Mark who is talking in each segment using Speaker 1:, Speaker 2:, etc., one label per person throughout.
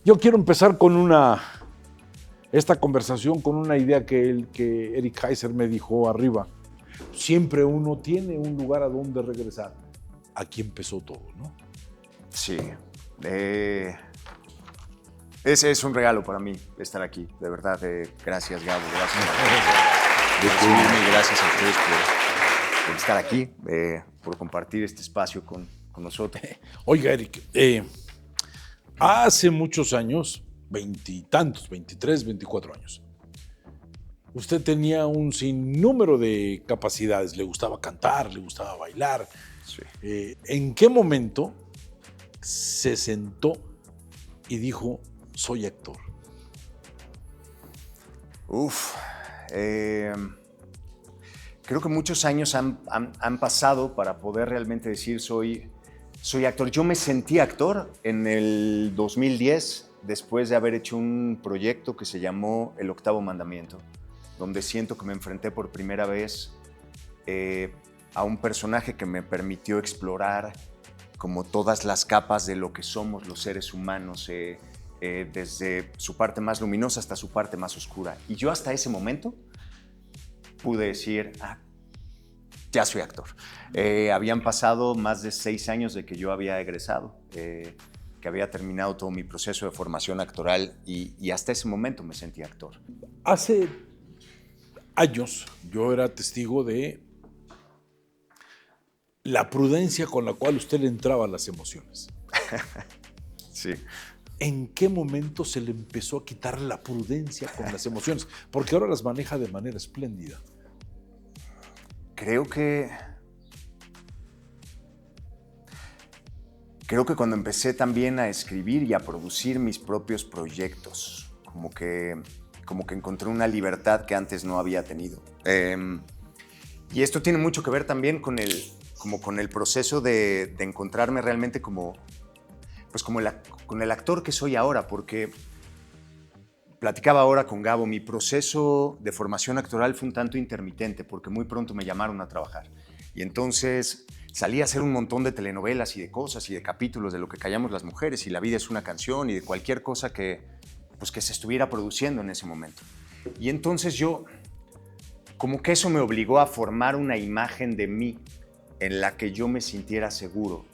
Speaker 1: Yo quiero empezar con esta conversación con una idea que Eric Heiser me dijo arriba. Siempre uno tiene un lugar a donde regresar. Aquí empezó todo, ¿no?
Speaker 2: Sí. Ese es un regalo para mí, estar aquí. De verdad, gracias, Gabo. Gracias por recibirme y gracias a ustedes por estar aquí, por compartir este espacio con nosotros.
Speaker 1: Oiga, Eric, hace muchos años, veintitantos, 23, 24 años, usted tenía un sinnúmero de capacidades. Le gustaba cantar, le gustaba bailar.
Speaker 2: Sí.
Speaker 1: ¿En qué momento se sentó y dijo, soy actor?
Speaker 2: Creo que muchos años han pasado para poder realmente decir soy actor. Yo me sentí actor en el 2010, después de haber hecho un proyecto que se llamó El Octavo Mandamiento, donde siento que me enfrenté por primera vez a un personaje que me permitió explorar como todas las capas de lo que somos los seres humanos, desde su parte más luminosa hasta su parte más oscura. Y yo hasta ese momento pude decir, ya soy actor. Habían pasado más de 6 años de que yo había egresado, que había terminado todo mi proceso de formación actoral y hasta ese momento me sentí actor.
Speaker 1: Hace años yo era testigo de la prudencia con la cual usted le entraba a las emociones.
Speaker 2: Sí.
Speaker 1: ¿En qué momento se le empezó a quitar la prudencia con las emociones? Porque ahora las maneja de manera espléndida.
Speaker 2: Creo que cuando empecé también a escribir y a producir mis propios proyectos, como que encontré una libertad que antes no había tenido. Y esto tiene mucho que ver también con el proceso de encontrarme realmente con el actor que soy ahora, porque platicaba ahora con Gabo, mi proceso de formación actoral fue un tanto intermitente, porque muy pronto me llamaron a trabajar. Y entonces salí a hacer un montón de telenovelas y de cosas y de capítulos de Lo que callamos las mujeres y La vida es una canción y de cualquier cosa que se estuviera produciendo en ese momento. Y entonces yo, como que eso me obligó a formar una imagen de mí en la que yo me sintiera seguro,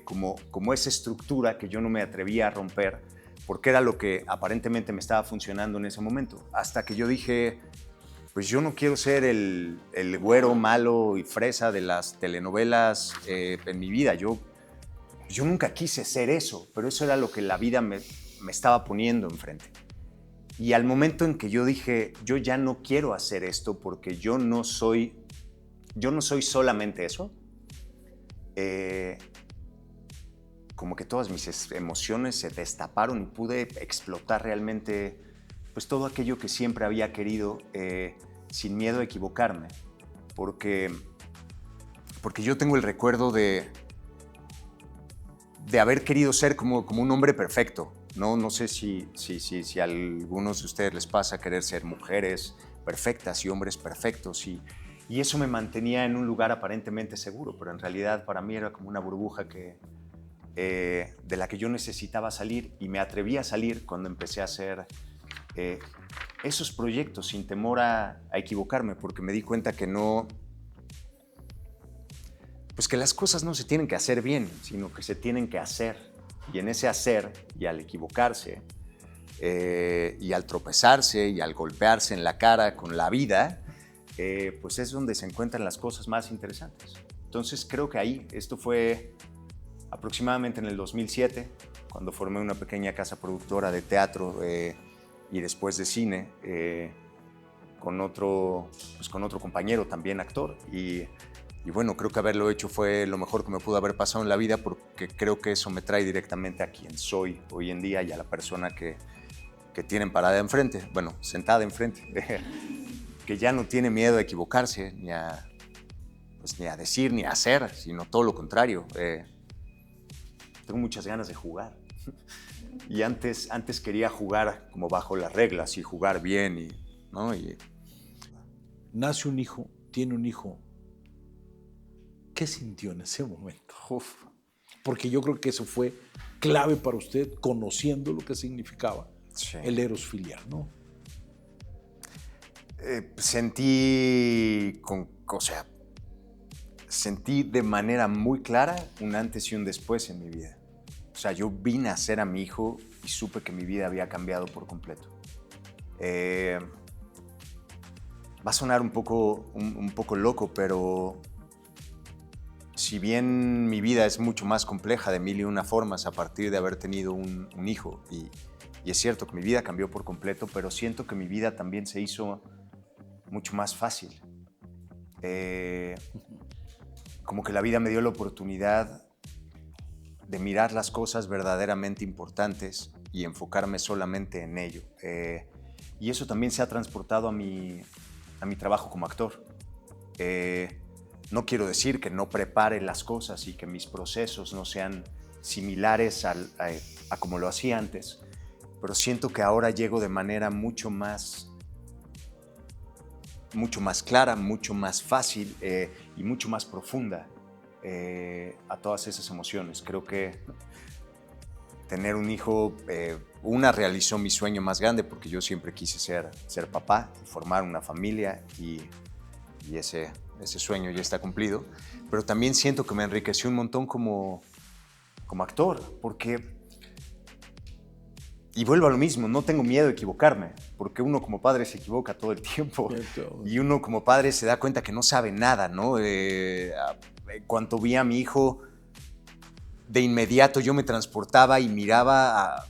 Speaker 2: como esa estructura que yo no me atrevía a romper, porque era lo que aparentemente me estaba funcionando en ese momento. Hasta que yo dije, pues yo no quiero ser el güero malo y fresa de las telenovelas en mi vida. Yo nunca quise ser eso, pero eso era lo que la vida me estaba poniendo enfrente. Y al momento en que yo dije, yo ya no quiero hacer esto porque yo no soy solamente eso, como que todas mis emociones se destaparon y pude explotar realmente pues todo aquello que siempre había querido, sin miedo a equivocarme, porque yo tengo el recuerdo de haber querido ser como un hombre perfecto. No sé si a algunos de ustedes les pasa querer ser mujeres perfectas y hombres perfectos, y eso me mantenía en un lugar aparentemente seguro, pero en realidad para mí era como una burbuja de la que yo necesitaba salir, y me atreví a salir cuando empecé a hacer esos proyectos sin temor a equivocarme, porque me di cuenta que que las cosas no se tienen que hacer bien, sino que se tienen que hacer. Y en ese hacer, y al equivocarse, y al tropezarse, y al golpearse en la cara con la vida, pues es donde se encuentran las cosas más interesantes. Entonces creo que esto fue aproximadamente en el 2007, cuando formé una pequeña casa productora de teatro y después de cine, con otro compañero también actor. Y bueno, creo que haberlo hecho fue lo mejor que me pudo haber pasado en la vida, porque creo que eso me trae directamente a quien soy hoy en día y a la persona que tienen parada enfrente, bueno, sentada enfrente, que ya no tiene miedo a equivocarse, ni a decir, ni a hacer, sino todo lo contrario. Tengo muchas ganas de jugar. Y antes quería jugar como bajo las reglas y jugar bien, ¿no?
Speaker 1: Nace un hijo, tiene un hijo. ¿Qué sintió en ese momento?
Speaker 2: Uf.
Speaker 1: Porque yo creo que eso fue clave para usted, conociendo lo que significaba el eros filial, ¿no?
Speaker 2: Sentí de manera muy clara un antes y un después en mi vida. O sea, yo vi nacer a mi hijo y supe que mi vida había cambiado por completo. Va a sonar un poco loco, pero si bien mi vida es mucho más compleja de mil y una formas a partir de haber tenido un hijo, y es cierto que mi vida cambió por completo, pero siento que mi vida también se hizo mucho más fácil. Como que la vida me dio la oportunidad de mirar las cosas verdaderamente importantes y enfocarme solamente en ello. Y eso también se ha transportado a mi trabajo como actor. No quiero decir que no prepare las cosas y que mis procesos no sean similares a como lo hacía antes, pero siento que ahora llego de manera mucho más clara, mucho más fácil y mucho más profunda a todas esas emociones. Creo que tener un hijo, realizó mi sueño más grande, porque yo siempre quise ser papá y formar una familia, y ese sueño ya está cumplido. Pero también siento que me enriqueció un montón como actor, porque, y vuelvo a lo mismo, no tengo miedo de equivocarme, porque uno como padre se equivoca todo el tiempo, y uno como padre se da cuenta que no sabe nada, ¿no? Cuando vi a mi hijo, de inmediato yo me transportaba y miraba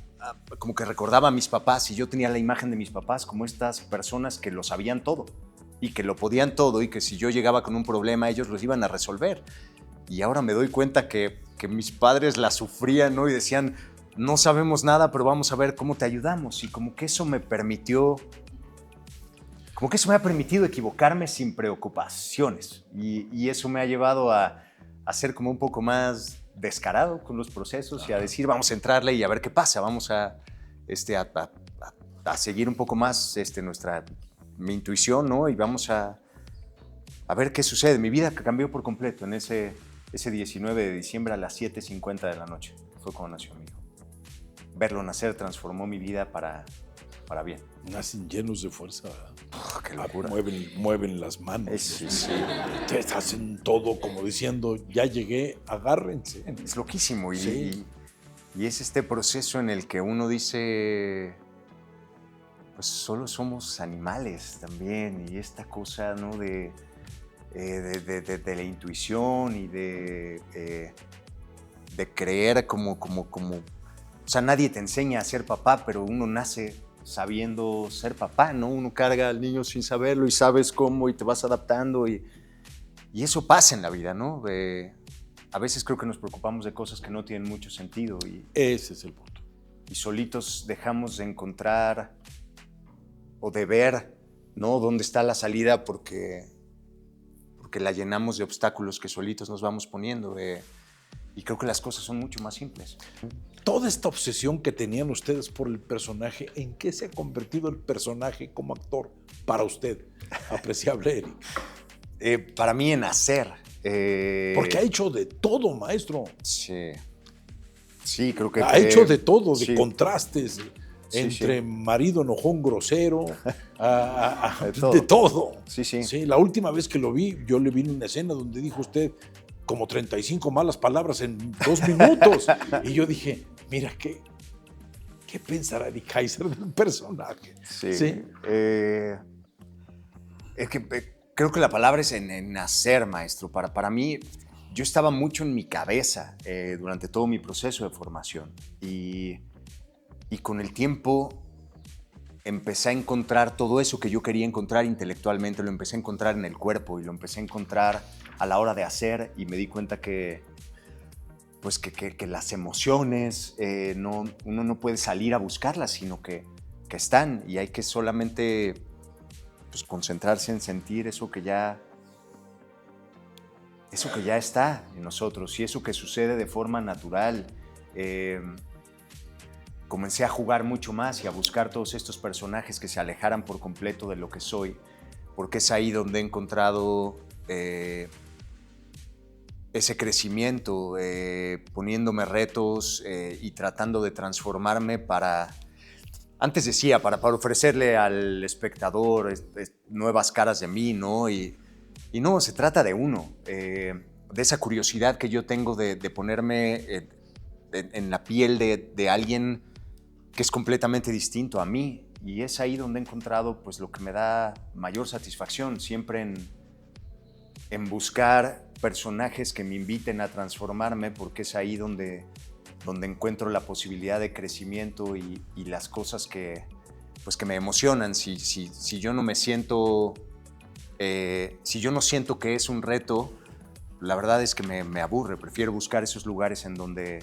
Speaker 2: como que recordaba a mis papás, y yo tenía la imagen de mis papás como estas personas que lo sabían todo y que lo podían todo, y que si yo llegaba con un problema ellos los iban a resolver. Y ahora me doy cuenta que mis padres la sufrían, ¿no? Y decían, no sabemos nada, pero vamos a ver cómo te ayudamos. Y como que eso me ha permitido equivocarme sin preocupaciones. Y eso me ha llevado a ser como un poco más descarado con los procesos, y a decir, vamos a entrarle y a ver qué pasa, vamos a seguir un poco más mi intuición, ¿no? Y vamos a ver qué sucede. Mi vida cambió por completo en ese 19 de diciembre a las 7:50 de la noche. Fue cuando nació mi hijo. Verlo nacer transformó mi vida para bien.
Speaker 1: Nacen llenos de fuerza, ¿verdad?
Speaker 2: ¡Qué locura!
Speaker 1: Mueven las manos.
Speaker 2: Sí.
Speaker 1: Te hacen todo como diciendo, ya llegué, agárrense.
Speaker 2: Es loquísimo.
Speaker 1: Sí.
Speaker 2: Y es este proceso en el que uno dice, pues solo somos animales también. Y esta cosa, ¿no? de la intuición y de creer como... O sea, nadie te enseña a ser papá, pero uno nace sabiendo ser papá, ¿no? Uno carga al niño sin saberlo y sabes cómo, y te vas adaptando, y eso pasa en la vida, ¿no? A veces creo que nos preocupamos de cosas que no tienen mucho sentido, y
Speaker 1: ese es el punto.
Speaker 2: Y solitos dejamos de encontrar o de ver, ¿no? Dónde está la salida, porque la llenamos de obstáculos que solitos nos vamos poniendo. Y creo que las cosas son mucho más simples.
Speaker 1: Toda esta obsesión que tenían ustedes por el personaje, ¿en qué se ha convertido el personaje como actor para usted, apreciable Eric?
Speaker 2: Para mí, en hacer.
Speaker 1: Porque ha hecho de todo, maestro.
Speaker 2: Sí, creo que...
Speaker 1: Ha hecho de todo, de
Speaker 2: sí.
Speaker 1: Contrastes, entre marido enojón, grosero,
Speaker 2: de todo.
Speaker 1: Sí, la última vez que lo vi, yo le vi en una escena donde dijo usted como 35 malas palabras en 2 minutos. Y yo dije, mira, ¿qué pensará Eric Kaiser del personaje?
Speaker 2: Sí. Es que creo que la palabra es en hacer, maestro. Para mí, yo estaba mucho en mi cabeza durante todo mi proceso de formación. Y con el tiempo empecé a encontrar todo eso que yo quería encontrar intelectualmente, lo empecé a encontrar en el cuerpo, y lo empecé a encontrar a la hora de hacer, y me di cuenta que las emociones, uno no puede salir a buscarlas, sino que están, y hay que solamente pues, concentrarse en sentir eso que ya está en nosotros, y eso que sucede de forma natural. Comencé a jugar mucho más y a buscar todos estos personajes que se alejaran por completo de lo que soy, porque es ahí donde he encontrado ese crecimiento, poniéndome retos y tratando de transformarme para, antes decía, para ofrecerle al espectador nuevas caras de mí, ¿no? Y no, se trata de uno, de esa curiosidad que yo tengo de ponerme en la piel de alguien que es completamente distinto a mí. Y es ahí donde he encontrado pues, lo que me da mayor satisfacción, siempre en buscar personajes que me inviten a transformarme, porque es ahí donde encuentro la posibilidad de crecimiento y las cosas que me emocionan. Si yo no me siento, si yo no siento que es un reto, la verdad es que me aburre. Prefiero buscar esos lugares en donde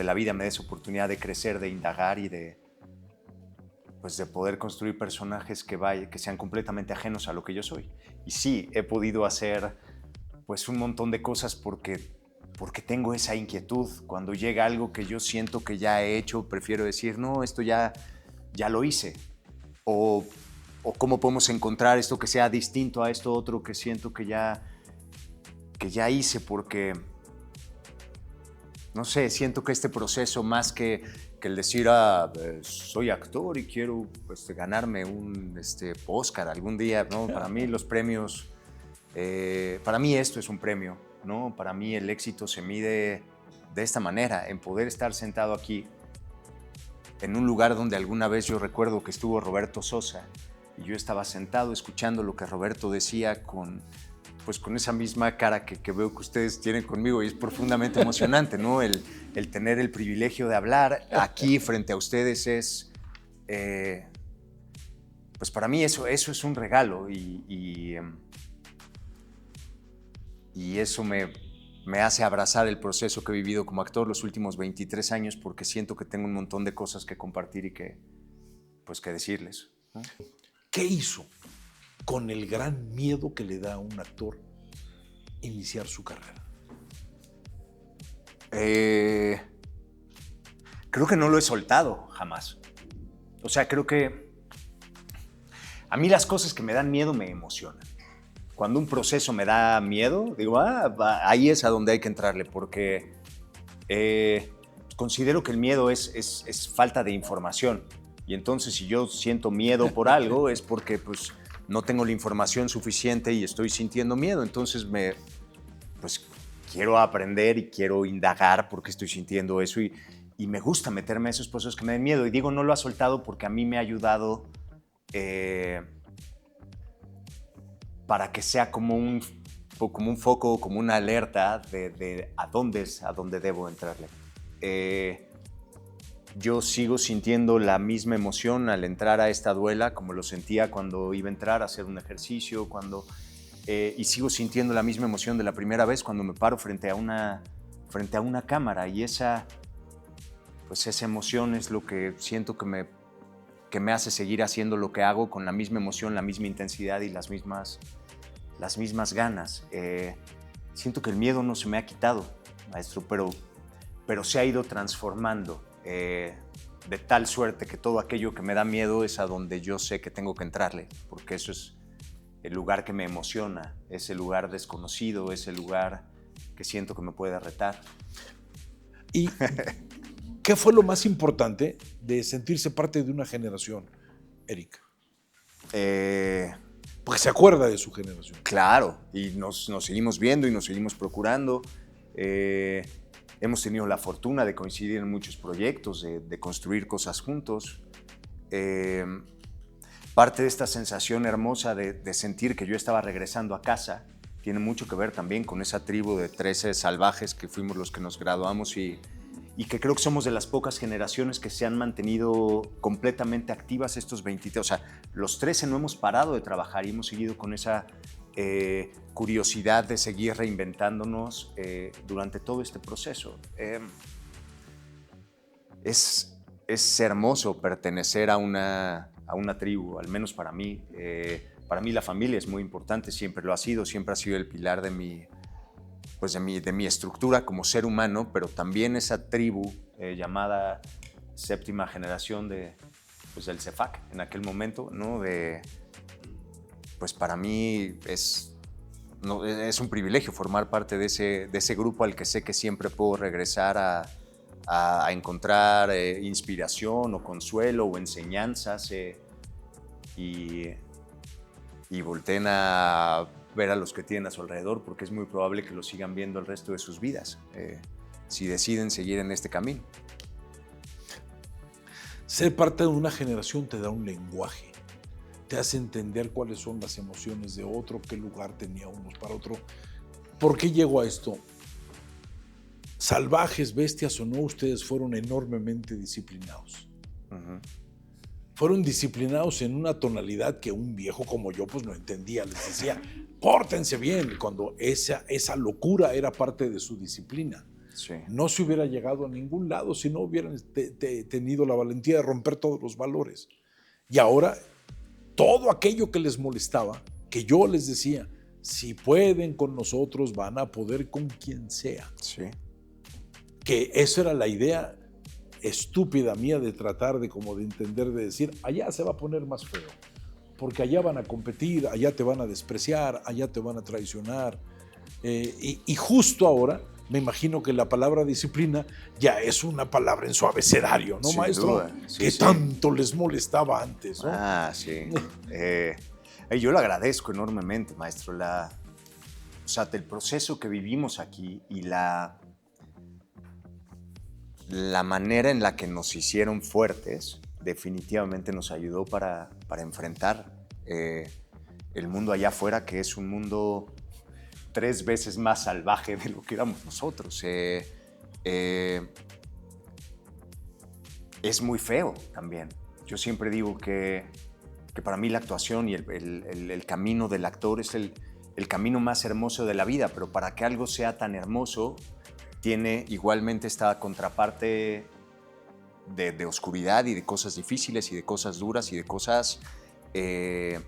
Speaker 2: la vida me dé esa oportunidad de crecer, de indagar y de poder construir personajes que sean completamente ajenos a lo que yo soy. Y sí, he podido hacer pues un montón de cosas porque tengo esa inquietud. Cuando llega algo que yo siento que ya he hecho, prefiero decir, no, esto ya lo hice. O cómo podemos encontrar esto que sea distinto a esto otro que siento que ya hice, porque, no sé, siento que este proceso, más que el decir, soy actor y quiero ganarme un Oscar algún día, ¿no? Para mí los premios, para mí esto es un premio, ¿no? Para mí el éxito se mide de esta manera, en poder estar sentado aquí, en un lugar donde alguna vez yo recuerdo que estuvo Roberto Sosa y yo estaba sentado escuchando lo que Roberto decía con esa misma cara que veo que ustedes tienen conmigo, y es profundamente emocionante, ¿no? El tener el privilegio de hablar aquí frente a ustedes es, pues para mí eso es un regalo, y eso me hace abrazar el proceso que he vivido como actor los últimos 23 años, porque siento que tengo un montón de cosas que compartir y que decirles, ¿no?
Speaker 1: ¿Qué hizo con el gran miedo que le da a un actor iniciar su carrera?
Speaker 2: Creo que no lo he soltado jamás. O sea, creo que a mí las cosas que me dan miedo me emocionan. Cuando un proceso me da miedo, digo, ahí es a donde hay que entrarle, porque considero que el miedo es falta de información. Y entonces, si yo siento miedo por algo, es porque no tengo la información suficiente y estoy sintiendo miedo. Entonces, quiero aprender y quiero indagar por qué estoy sintiendo eso. Y me gusta meterme a esos procesos que me den miedo. Y digo, no lo ha soltado porque a mí me ha ayudado para que sea como un foco, como una alerta de a dónde debo entrarle. Yo sigo sintiendo la misma emoción al entrar a esta duela como lo sentía cuando iba a entrar a hacer un ejercicio, y sigo sintiendo la misma emoción de la primera vez cuando me paro frente a una cámara, y esa emoción es lo que siento que me hace seguir haciendo lo que hago con la misma emoción, la misma intensidad y las mismas ganas. Siento que el miedo no se me ha quitado, maestro, pero se ha ido transformando. De tal suerte que todo aquello que me da miedo es a donde yo sé que tengo que entrarle, porque eso es el lugar que me emociona, es el lugar desconocido, es el lugar que siento que me puede retar.
Speaker 1: ¿Y qué fue lo más importante de sentirse parte de una generación, Eric? Porque se acuerda de su generación.
Speaker 2: Claro, y nos seguimos viendo y nos seguimos procurando. Hemos tenido la fortuna de coincidir en muchos proyectos, de construir cosas juntos. Parte de esta sensación hermosa de sentir que yo estaba regresando a casa tiene mucho que ver también con esa tribu de 13 salvajes que fuimos los que nos graduamos y que creo que somos de las pocas generaciones que se han mantenido completamente activas estos 23. O sea, los 13 no hemos parado de trabajar y hemos seguido con esa curiosidad de seguir reinventándonos durante todo este proceso. Es hermoso pertenecer a una tribu, al menos para mí. Para mí la familia es muy importante, siempre lo ha sido, siempre ha sido el pilar de mi estructura como ser humano, pero también esa tribu llamada séptima generación del CEFAC en aquel momento, ¿no? Para mí es no, es un privilegio formar parte de ese grupo al que sé que siempre puedo regresar a encontrar inspiración o consuelo o enseñanzas y volteen a ver a los que tienen a su alrededor, porque es muy probable que lo sigan viendo el resto de sus vidas, si deciden seguir en este camino.
Speaker 1: Ser parte de una generación te da un lenguaje, te hace entender cuáles son las emociones de otro, qué lugar tenía unos para otro. ¿Por qué llego a esto? Salvajes, bestias o no, ustedes fueron enormemente disciplinados. Uh-huh. Fueron disciplinados en una tonalidad que un viejo como yo pues no entendía. Les decía, pórtense bien, cuando esa locura era parte de su disciplina. Sí. No se hubiera llegado a ningún lado si no hubieran tenido la valentía de romper todos los valores. Y ahora, todo aquello que les molestaba, que yo les decía, si pueden con nosotros, van a poder con quien sea. Sí. Que eso era la idea estúpida mía de tratar de entender, de decir, allá se va a poner más feo, porque allá van a competir, allá te van a despreciar, allá te van a traicionar. Y justo ahora, me imagino que la palabra disciplina ya es una palabra en su abecedario, ¿no, maestro? Sí, que sí. Tanto les molestaba antes, ¿no?
Speaker 2: Ah, sí. Yo lo agradezco enormemente, maestro. O sea, el proceso que vivimos aquí y la manera en la que nos hicieron fuertes definitivamente nos ayudó para enfrentar el mundo allá afuera, que es un mundo 3 veces más salvaje de lo que éramos nosotros. Es muy feo también. Yo siempre digo que para mí la actuación y el camino del actor es el camino más hermoso de la vida, pero para que algo sea tan hermoso, tiene igualmente esta contraparte de oscuridad y de cosas difíciles y de cosas duras y de cosas que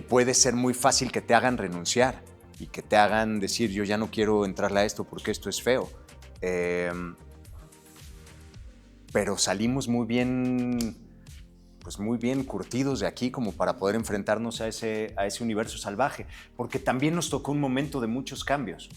Speaker 2: puede ser muy fácil que te hagan renunciar y que te hagan decir, yo ya no quiero entrarle a esto porque esto es feo. Pero salimos muy bien curtidos de aquí como para poder enfrentarnos a ese universo salvaje, porque también nos tocó un momento de muchos cambios.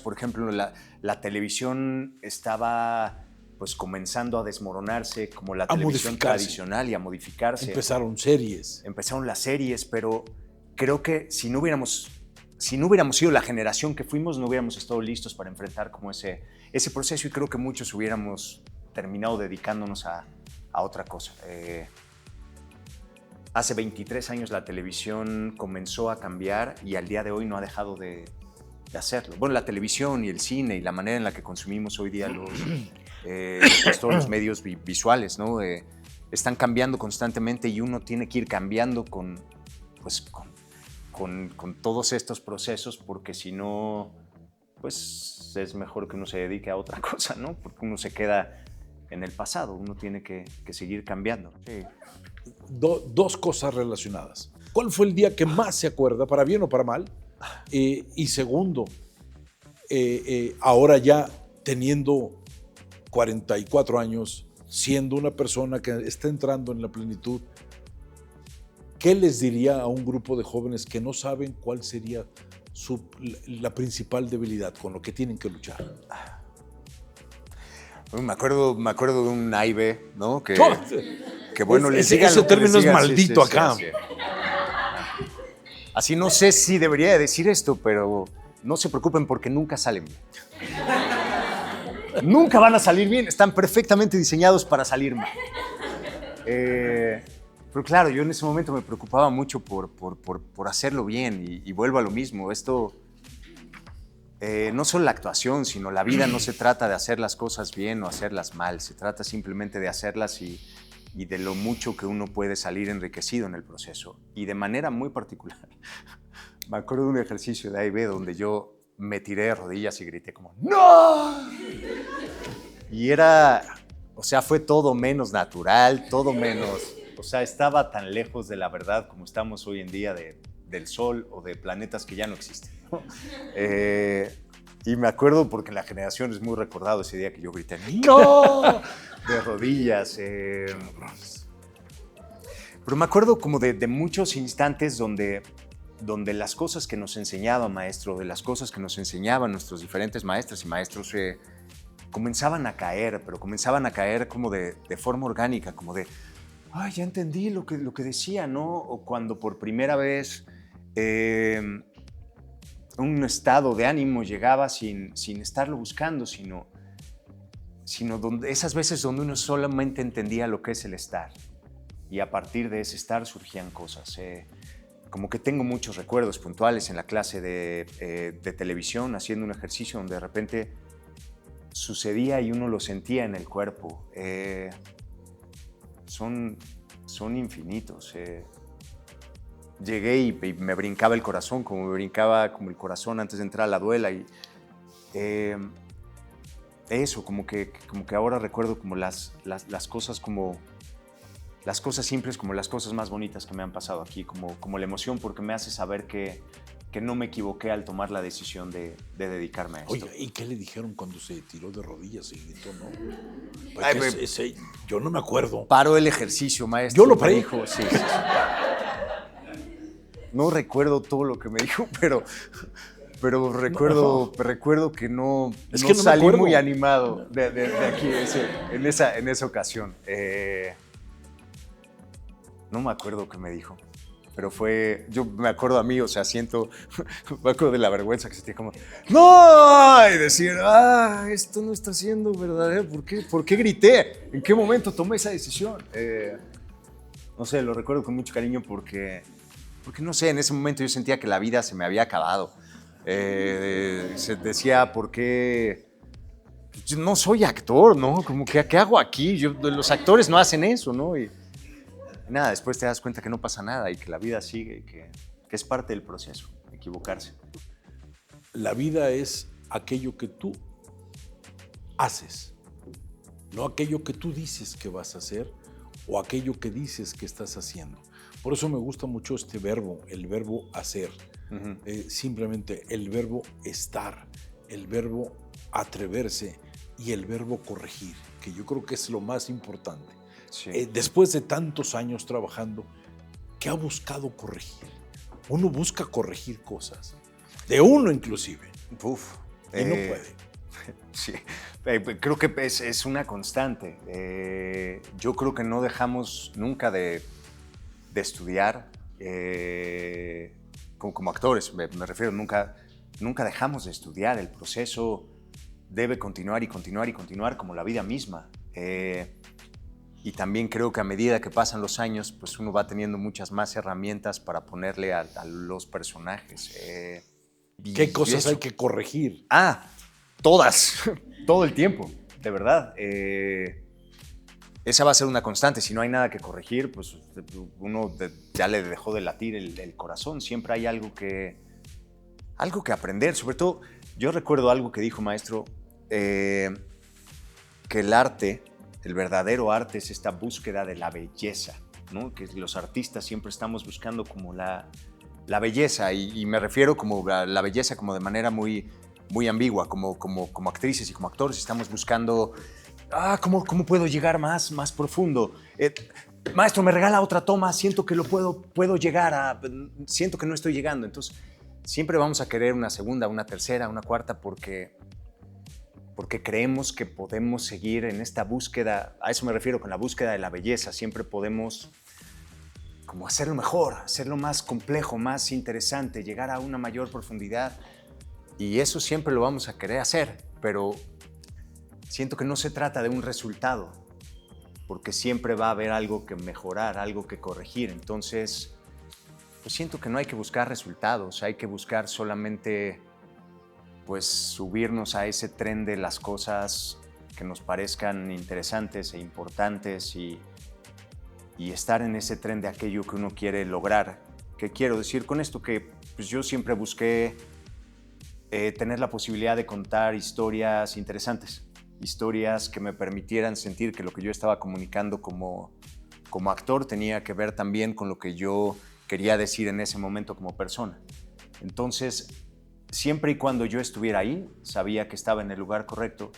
Speaker 2: Por ejemplo, la televisión estaba pues comenzando a desmoronarse como la televisión tradicional y a modificarse.
Speaker 1: Empezaron
Speaker 2: las series, pero creo que si no hubiéramos sido la generación que fuimos, no hubiéramos estado listos para enfrentar como ese proceso, y creo que muchos hubiéramos terminado dedicándonos a otra cosa. Hace 23 años la televisión comenzó a cambiar y al día de hoy no ha dejado de hacerlo. Bueno, la televisión y el cine y la manera en la que consumimos hoy día todos los medios visuales, ¿no? Están cambiando constantemente y uno tiene que ir cambiando con todos estos procesos, porque si no, pues es mejor que uno se dedique a otra cosa, ¿no? Porque uno se queda en el pasado, uno tiene que seguir cambiando. Sí.
Speaker 1: Dos cosas relacionadas. ¿Cuál fue el día que más se acuerda, para bien o para mal? Y segundo, ahora ya teniendo 44 años, siendo una persona que está entrando en la plenitud, ¿qué les diría a un grupo de jóvenes que no saben cuál sería la principal debilidad con lo que tienen que luchar?
Speaker 2: Me acuerdo de un naive, ¿no? Que bueno,
Speaker 1: ese término es maldito acá.
Speaker 2: Sí. Así no sé si debería de decir esto, pero no se preocupen porque nunca salen bien. Nunca van a salir bien, están perfectamente diseñados para salir mal. Pero claro, yo en ese momento me preocupaba mucho por hacerlo bien y vuelvo a lo mismo. Esto, no solo la actuación, sino la vida no se trata de hacer las cosas bien o hacerlas mal, se trata simplemente de hacerlas y de lo mucho que uno puede salir enriquecido en el proceso. Y de manera muy particular, me acuerdo de un ejercicio de A&B donde yo me tiré de rodillas y grité como ¡No! Y fue todo menos natural, todo menos, estaba tan lejos de la verdad como estamos hoy en día del Sol o de planetas que ya no existen, ¿no? Y me acuerdo porque en la generación es muy recordado ese día que yo grité ¡No! De rodillas. Pero me acuerdo como de muchos instantes donde las cosas que nos enseñaba maestro, de las cosas que nos enseñaban nuestros diferentes maestras y maestros, comenzaban a caer, pero comenzaban a caer como de forma orgánica, como de, ay, ya entendí lo que decía, ¿no? O cuando por primera vez un estado de ánimo llegaba sin estarlo buscando, sino esas veces donde uno solamente entendía lo que es el estar. Y a partir de ese estar surgían cosas. Como que tengo muchos recuerdos puntuales en la clase de televisión, haciendo un ejercicio donde de repente sucedía y uno lo sentía en el cuerpo. Son infinitos. Llegué y me brincaba el corazón, como me brincaba como el corazón antes de entrar a la duela. Y eso, como que ahora recuerdo como las cosas como... las cosas simples como las cosas más bonitas que me han pasado aquí, como la emoción, porque me hace saber que no me equivoqué al tomar la decisión de dedicarme a esto.
Speaker 1: Oiga, ¿y qué le dijeron cuando se tiró de rodillas y gritó, no?
Speaker 2: Ay,
Speaker 1: Yo no me acuerdo.
Speaker 2: Paró el ejercicio, maestro.
Speaker 1: Yo lo paré.
Speaker 2: Dijo, sí. No recuerdo todo lo que me dijo, pero recuerdo que no salí muy animado de aquí en esa ocasión. No me acuerdo qué me dijo, pero yo me acuerdo a mí, o sea, me acuerdo de la vergüenza que sentía como, ¡no! Y decir, esto no está siendo verdadero, ¿por qué grité? ¿En qué momento tomé esa decisión? No sé, lo recuerdo con mucho cariño porque no sé, en ese momento yo sentía que la vida se me había acabado. Se decía, ¿por qué? Yo no soy actor, ¿no? Como que, ¿qué hago aquí? Los actores no hacen eso, ¿no? Y nada, después te das cuenta que no pasa nada y que la vida sigue y que es parte del proceso, equivocarse.
Speaker 1: La vida es aquello que tú haces, no aquello que tú dices que vas a hacer o aquello que dices que estás haciendo. Por eso me gusta mucho este verbo, el verbo hacer. Uh-huh. Simplemente el verbo estar, el verbo atreverse y el verbo corregir, que yo creo que es lo más importante. Sí. Después de tantos años trabajando, ¿qué ha buscado corregir? Uno busca corregir cosas, de uno inclusive, y no puede.
Speaker 2: Sí, creo que es una constante. Yo creo que no dejamos nunca de estudiar como actores, me refiero, nunca dejamos de estudiar. El proceso debe continuar y continuar y continuar como la vida misma. Y también creo que a medida que pasan los años, pues uno va teniendo muchas más herramientas para ponerle a los personajes.
Speaker 1: ¿Qué cosas hay que corregir?
Speaker 2: Todas, todo el tiempo, de verdad. Esa va a ser una constante. Si no hay nada que corregir, pues uno ya le dejó de latir el corazón. Siempre hay algo que aprender. Sobre todo, yo recuerdo algo que dijo maestro, que el arte, el verdadero arte es esta búsqueda de la belleza, ¿no? Que los artistas siempre estamos buscando como la belleza, y me refiero como a la belleza como de manera muy, muy ambigua, como actrices y como actores estamos buscando, ¿cómo puedo llegar más profundo? Maestro, me regala otra toma, siento que puedo llegar siento que no estoy llegando. Entonces siempre vamos a querer una segunda, una tercera, una cuarta, porque creemos que podemos seguir en esta búsqueda. A eso me refiero con la búsqueda de la belleza. Siempre podemos como hacerlo mejor, hacerlo más complejo, más interesante, llegar a una mayor profundidad. Y eso siempre lo vamos a querer hacer, pero siento que no se trata de un resultado, porque siempre va a haber algo que mejorar, algo que corregir. Entonces, pues siento que no hay que buscar resultados, hay que buscar solamente pues subirnos a ese tren de las cosas que nos parezcan interesantes e importantes y estar en ese tren de aquello que uno quiere lograr. ¿Qué quiero decir con esto? Que pues yo siempre busqué tener la posibilidad de contar historias interesantes, historias que me permitieran sentir que lo que yo estaba comunicando como actor tenía que ver también con lo que yo quería decir en ese momento como persona. Entonces, siempre y cuando yo estuviera ahí, sabía que estaba en el lugar correcto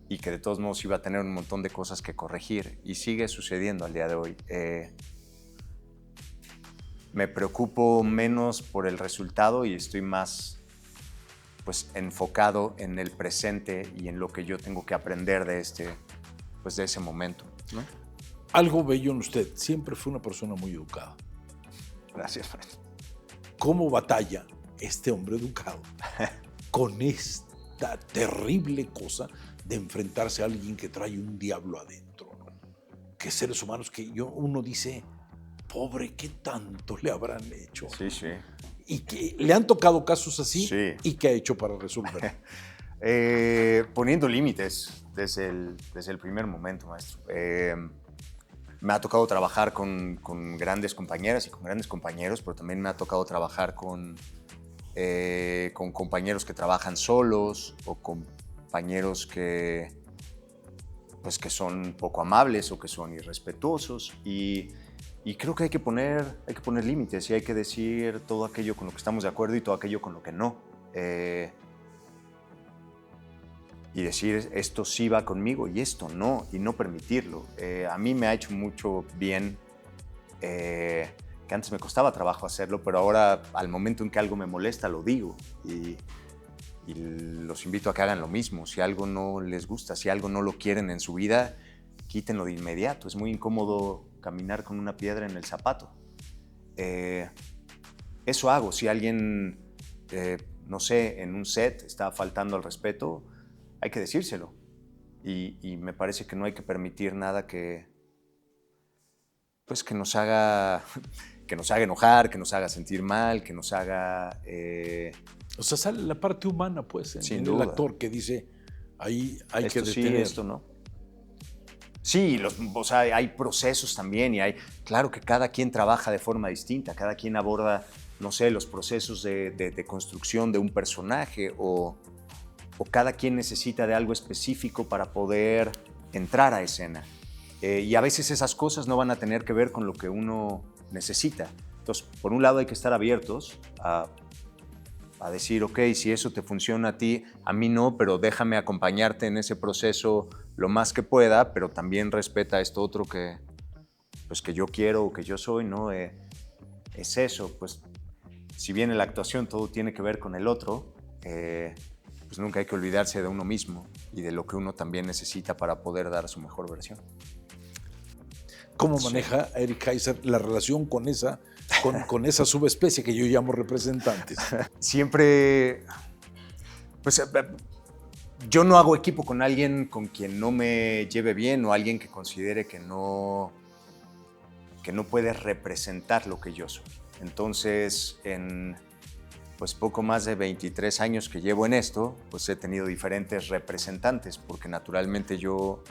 Speaker 2: y que de todos modos iba a tener un montón de cosas que corregir, y sigue sucediendo al día de hoy. me preocupo menos por el resultado y estoy más pues, enfocado en el presente y en lo que yo tengo que aprender de ese momento, ¿no?
Speaker 1: Algo bello en usted, siempre fue una persona muy educada.
Speaker 2: Gracias, Fred.
Speaker 1: ¿Cómo batalla este hombre educado con esta terrible cosa de enfrentarse a alguien que trae un diablo adentro, ¿no? Que seres humanos que uno dice, pobre, ¿qué tanto le habrán hecho?
Speaker 2: Sí, sí.
Speaker 1: Y que le han tocado casos así,
Speaker 2: Sí.
Speaker 1: ¿y qué ha hecho para resolver?
Speaker 2: Poniendo límites desde el primer momento, maestro. Me ha tocado trabajar con grandes compañeras y con grandes compañeros, pero también me ha tocado trabajar con compañeros que trabajan solos o compañeros que son poco amables o que son irrespetuosos. Y creo que hay que poner límites y hay que decir todo aquello con lo que estamos de acuerdo y todo aquello con lo que no. Y decir, esto sí va conmigo y esto no, y no permitirlo. A mí me ha hecho mucho bien, que antes me costaba trabajo hacerlo, pero ahora al momento en que algo me molesta lo digo. Y los invito a que hagan lo mismo. Si algo no les gusta, si algo no lo quieren en su vida, quítenlo de inmediato. Es muy incómodo caminar con una piedra en el zapato. Eso hago. Si alguien, no sé, en un set está faltando al respeto, hay que decírselo. Y me parece que no hay que permitir nada que nos haga enojar, que nos haga sentir mal, que nos haga...
Speaker 1: O sea, sale la parte humana, pues,
Speaker 2: Sin
Speaker 1: en
Speaker 2: duda.
Speaker 1: el actor que dice, ahí hay
Speaker 2: esto
Speaker 1: que
Speaker 2: sí,
Speaker 1: detener.
Speaker 2: esto no. Sí, o sea, hay procesos también y claro que cada quien trabaja de forma distinta, cada quien aborda, no sé, los procesos de construcción de un personaje o cada quien necesita de algo específico para poder entrar a escena. Y a veces esas cosas no van a tener que ver con lo que uno necesita. Entonces, por un lado hay que estar abiertos a decir, ok, si eso te funciona a ti, a mí no, pero déjame acompañarte en ese proceso lo más que pueda, pero también respeta esto otro que yo quiero o que yo soy, ¿no? Es eso, pues si bien en la actuación todo tiene que ver con el otro, pues nunca hay que olvidarse de uno mismo y de lo que uno también necesita para poder dar su mejor versión.
Speaker 1: ¿Cómo maneja Eric Kaiser la relación con esa subespecie que yo llamo representantes?
Speaker 2: Siempre, pues yo no hago equipo con alguien con quien no me lleve bien o alguien que considere que no puede representar lo que yo soy. Entonces, en pues poco más de 23 años que llevo en esto, pues he tenido diferentes representantes, porque naturalmente yo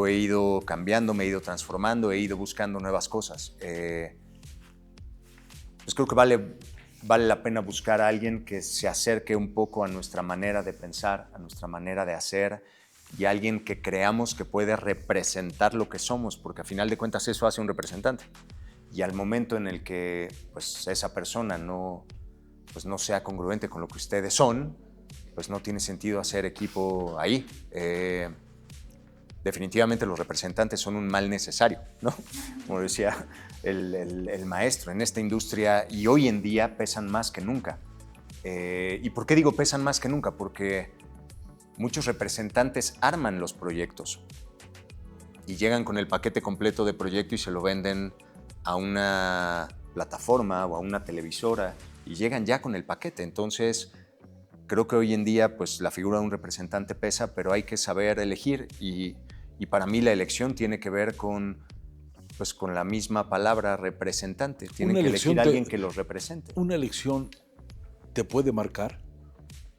Speaker 2: he ido cambiando, me he ido transformando, he ido buscando nuevas cosas. Pues creo que vale la pena buscar a alguien que se acerque un poco a nuestra manera de pensar, a nuestra manera de hacer, y alguien que creamos que puede representar lo que somos, porque a final de cuentas eso hace un representante. Y al momento en el que pues, esa persona no sea congruente con lo que ustedes son, pues no tiene sentido hacer equipo ahí. Definitivamente los representantes son un mal necesario, ¿no? Como decía el maestro, en esta industria y hoy en día pesan más que nunca. ¿Y por qué digo pesan más que nunca? Porque muchos representantes arman los proyectos y llegan con el paquete completo de proyecto y se lo venden a una plataforma o a una televisora y llegan ya con el paquete. Entonces, creo que hoy en día pues, la figura de un representante pesa, pero hay que saber elegir y para mí la elección tiene que ver con la misma palabra representante. Tienen que elegir a alguien que los represente.
Speaker 1: ¿Una elección te puede marcar,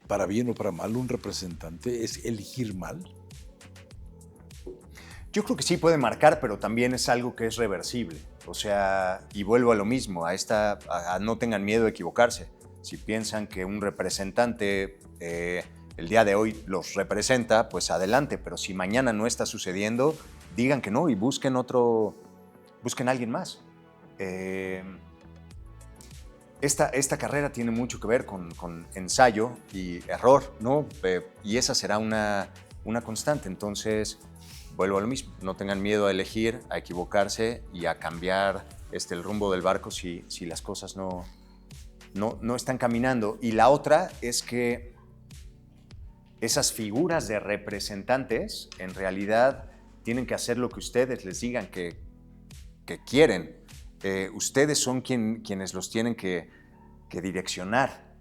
Speaker 1: para bien o para mal, un representante? ¿Es elegir mal?
Speaker 2: Yo creo que sí puede marcar, pero también es algo que es reversible. O sea, y vuelvo a lo mismo, a no tengan miedo de equivocarse. Si piensan que un representante el día de hoy los representa, pues adelante, pero si mañana no está sucediendo, digan que no y busquen a alguien más. Esta carrera tiene mucho que ver con ensayo y error, ¿no? Y esa será una constante. Entonces, vuelvo a lo mismo, no tengan miedo a elegir, a equivocarse y a cambiar el rumbo del barco si las cosas no están caminando. Y la otra es que esas figuras de representantes en realidad tienen que hacer lo que ustedes les digan que quieren. Ustedes son quienes los tienen que direccionar.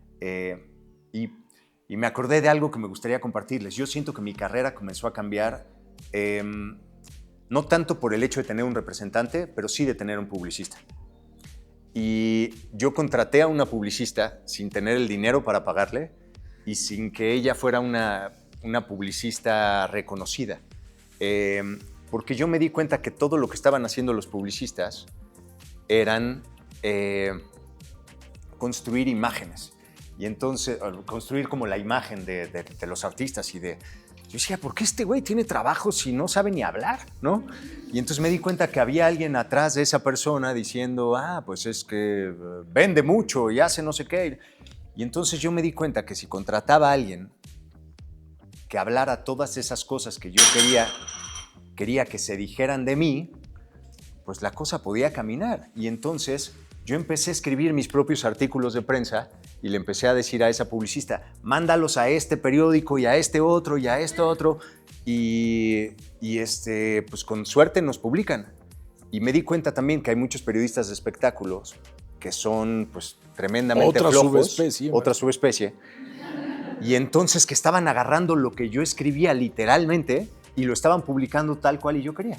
Speaker 2: Y me acordé de algo que me gustaría compartirles. Yo siento que mi carrera comenzó a cambiar, no tanto por el hecho de tener un representante, pero sí de tener un publicista. Y yo contraté a una publicista sin tener el dinero para pagarle y sin que ella fuera una publicista reconocida. Porque yo me di cuenta que todo lo que estaban haciendo los publicistas eran construir imágenes. Y entonces, construir como la imagen de los artistas y de... Yo decía, ¿por qué este güey tiene trabajo si no sabe ni hablar, no? Y entonces me di cuenta que había alguien atrás de esa persona diciendo, pues es que vende mucho y hace no sé qué. Y entonces yo me di cuenta que si contrataba a alguien que hablara todas esas cosas que yo quería que se dijeran de mí, pues la cosa podía caminar. Y entonces yo empecé a escribir mis propios artículos de prensa y le empecé a decir a esa publicista, mándalos a este periódico y a este otro y a este otro, y pues con suerte nos publican. Y me di cuenta también que hay muchos periodistas de espectáculos que son pues tremendamente flojos, otra subespecie, y entonces que estaban agarrando lo que yo escribía literalmente y lo estaban publicando tal cual y yo quería.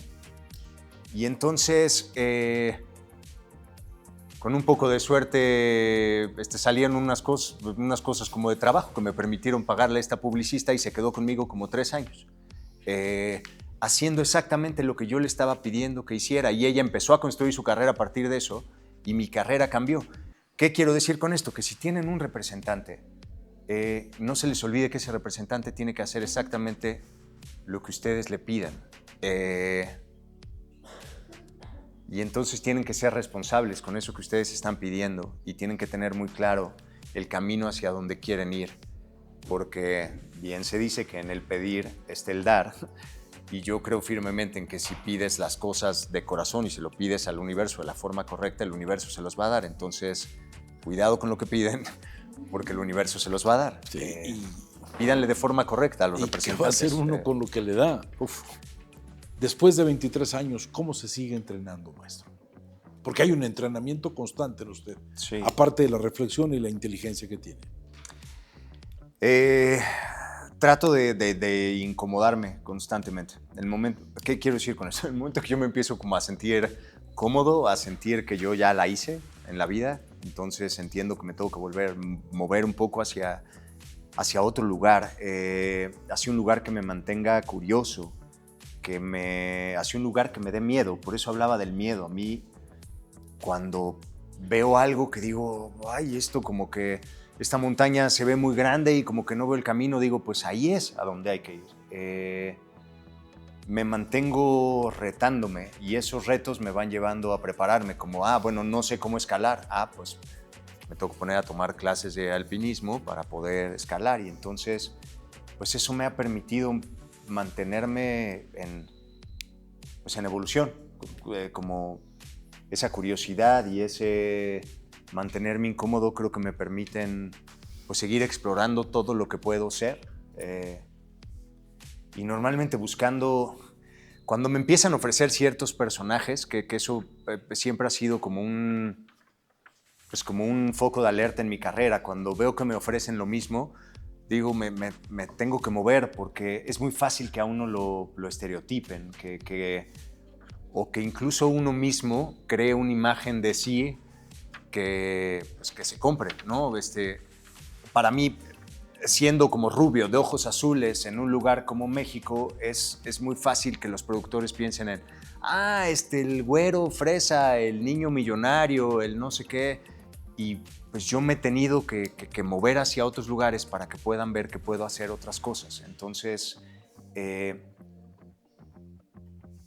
Speaker 2: Y entonces, con un poco de suerte, salían unas cosas como de trabajo que me permitieron pagarle a esta publicista y se quedó conmigo como 3 años, haciendo exactamente lo que yo le estaba pidiendo que hiciera. Y ella empezó a construir su carrera a partir de eso y mi carrera cambió. ¿Qué quiero decir con esto? Que si tienen un representante, no se les olvide que ese representante tiene que hacer exactamente lo que ustedes le pidan. Y entonces tienen que ser responsables con eso que ustedes están pidiendo y tienen que tener muy claro el camino hacia donde quieren ir, porque bien se dice que en el pedir está el dar, y yo creo firmemente en que si pides las cosas de corazón y se lo pides al universo de la forma correcta, el universo se los va a dar. Entonces, cuidado con lo que piden, porque el universo se los va a dar.
Speaker 1: Sí,
Speaker 2: pídanle de forma correcta a los representantes.
Speaker 1: ¿Qué va a hacer uno con lo que le da? Después de 23 años, ¿cómo se sigue entrenando, maestro? Porque hay un entrenamiento constante en usted, sí, aparte de la reflexión y la inteligencia que tiene.
Speaker 2: Trato de incomodarme constantemente. ¿Qué quiero decir con eso? El momento que yo me empiezo como a sentir cómodo, a sentir que yo ya la hice en la vida, entonces entiendo que me tengo que mover un poco hacia otro lugar, hacia un lugar que me mantenga curioso, hacia un lugar que me dé miedo. Por eso hablaba del miedo. A mí, cuando veo algo que digo, ay, esto como que esta montaña se ve muy grande y como que no veo el camino, digo, pues ahí es a donde hay que ir. Me mantengo retándome y esos retos me van llevando a prepararme, como, bueno, no sé cómo escalar, pues me tengo que poner a tomar clases de alpinismo para poder escalar, y entonces, pues eso me ha permitido mantenerme en evolución, como esa curiosidad y ese mantenerme incómodo creo que me permiten pues seguir explorando todo lo que puedo ser, y normalmente buscando, cuando me empiezan a ofrecer ciertos personajes, que eso siempre ha sido como un foco de alerta en mi carrera. Cuando veo que me ofrecen lo mismo, digo, me tengo que mover, porque es muy fácil que a uno lo estereotipen, o que incluso uno mismo cree una imagen de sí que se compre, ¿no? Para mí, siendo como rubio, de ojos azules, en un lugar como México, es muy fácil que los productores piensen en, el güero fresa, el niño millonario, el no sé qué, y pues yo me he tenido que mover hacia otros lugares para que puedan ver que puedo hacer otras cosas. Entonces,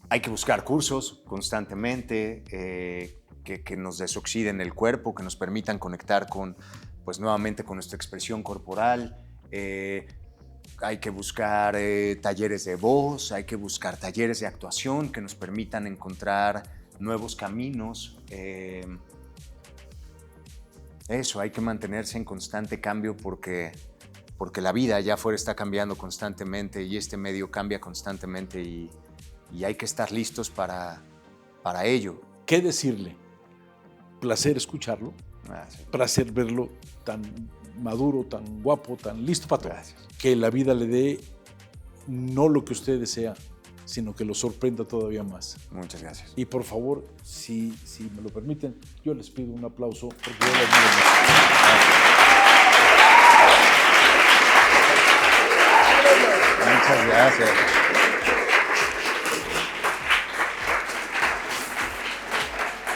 Speaker 2: hay que buscar cursos constantemente, que nos desoxiden el cuerpo, que nos permitan conectar nuevamente con nuestra expresión corporal. hay que buscar talleres de voz, hay que buscar talleres de actuación que nos permitan encontrar nuevos caminos. Eso, hay que mantenerse en constante cambio porque la vida allá afuera está cambiando constantemente y este medio cambia constantemente y hay que estar listos para ello.
Speaker 1: ¿Qué decirle? Placer escucharlo,
Speaker 2: Sí.
Speaker 1: placer verlo tan maduro, tan guapo, tan listo para todo.
Speaker 2: Gracias.
Speaker 1: Que la vida le dé no lo que usted desea, sino que lo sorprenda todavía más.
Speaker 2: Muchas gracias.
Speaker 1: Y por favor, si me lo permiten, yo les pido un aplauso porque yo lo admiro mucho.
Speaker 2: Muchas gracias.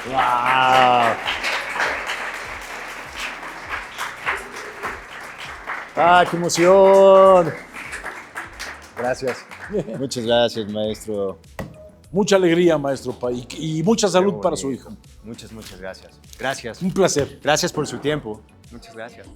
Speaker 3: ¡Wow! ¡Ah, qué emoción! Gracias. Muchas gracias, maestro.
Speaker 1: Mucha alegría, maestro, y mucha salud para su hijo.
Speaker 2: Muchas gracias. Gracias.
Speaker 1: Un placer.
Speaker 3: Gracias por su tiempo.
Speaker 2: Muchas gracias.